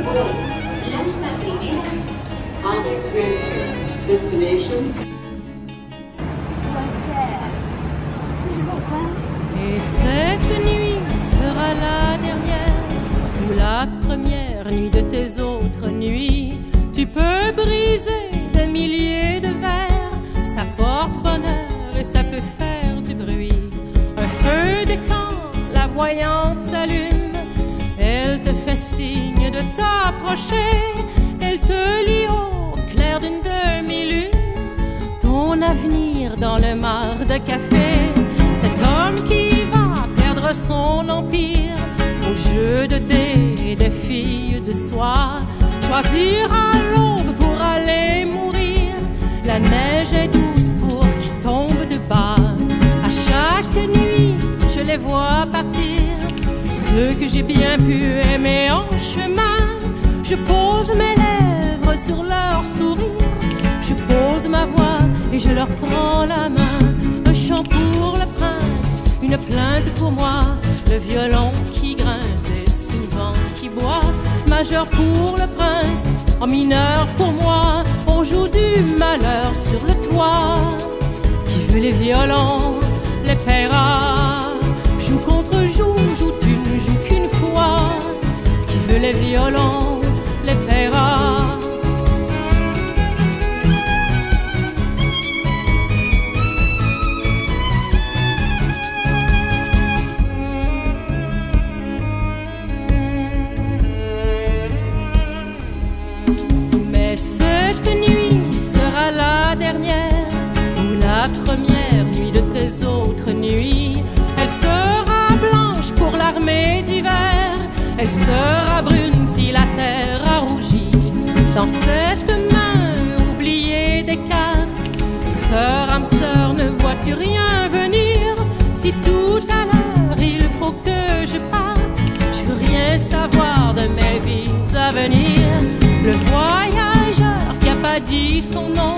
voy. Lanza primera. Destination. Et cette nuit sera la dernière ou la première nuit de tes autres nuits. Tu peux briser des milliers de verres, ça porte bonheur et ça peut faire du bruit. Un feu de camp, la voyante s'allume, elle te fait signe de t'approcher, elle te lit au clair d'une demi-lune ton avenir dans le mar de café. Cet homme qui va perdre son empire au jeu de dés des filles de soie, choisira l'aube pour aller mourir. La neige est douce pour qui tombe de bas. À chaque nuit, je les vois partir, ceux que j'ai bien pu aimer en chemin. Je pose mes lèvres sur leur sourire, je pose ma voix et je leur prends la main. Un chant pour le prince, une plainte pour moi, le violon qui grince et souvent qui boit. Majeur pour le prince, en mineur pour moi, on joue du malheur sur le toit. Qui veut les violons, les paiera. Joue contre joue, joue tu ne joues qu'une fois. Qui veut les violons, les paiera. Cette nuit sera la dernière ou la première nuit de tes autres nuits. Elle sera blanche pour l'armée d'hiver, elle sera brune si la terre a rougi. Dans cette main oubliée des cartes, sœur, âme sœur, ne vois-tu rien venir? Si tout à l'heure il faut que je parte, je veux rien savoir de mes vies à venir. Le voyageur qui a pas dit son nom,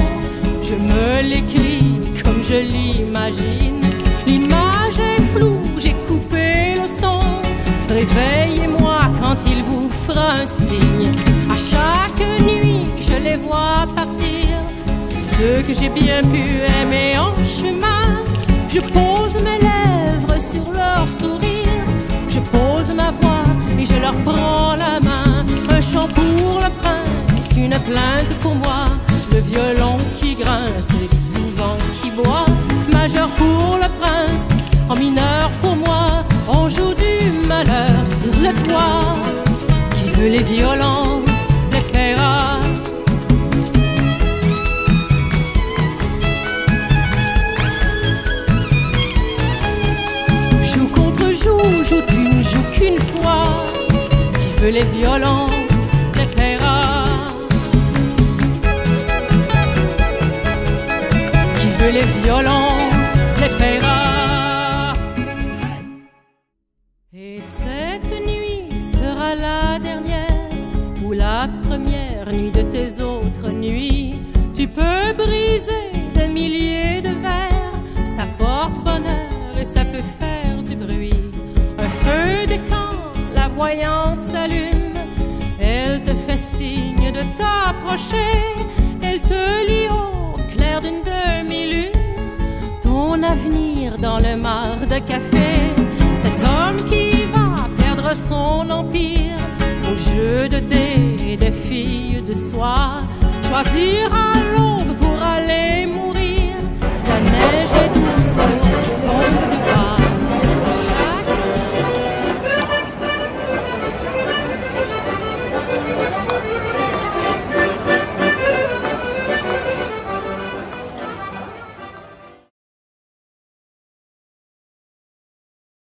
je me l'écris comme je l'imagine. L'image est floue, j'ai coupé le son. Réveillez-moi quand il vous fera un signe. À chaque nuit, je les vois partir, ceux que j'ai bien pu aimer en chemin. Je pose mes lèvres sur leur sourire, je pose ma voix et je leur prends la main. Un chant pour le prince, une plainte pour moi, le violon qui grince et souvent qui boit. Majeur pour le prince, en mineur pour moi, on joue du malheur sur le toit. Qui veut les violons, les paiera. Joue contre joue, joue tu ne joues qu'une fois. Qui veut les violons, les paiera. Qui veut les violons, les paiera. Et cette nuit sera la dernière ou la première nuit de tes autres nuits. Tu peux briser des milliers de verres, ça porte bonheur et ça peut faire du bruit. Un feu de camp, la voyante s'allume, elle te fait signe de t'approcher, elle te lit au clair d'une demi-lune ton avenir dans le mar de café. Cet homme qui va perdre son empire au jeu de dés des filles de soie, choisira l'aube pour aller mourir. La neige est douce pour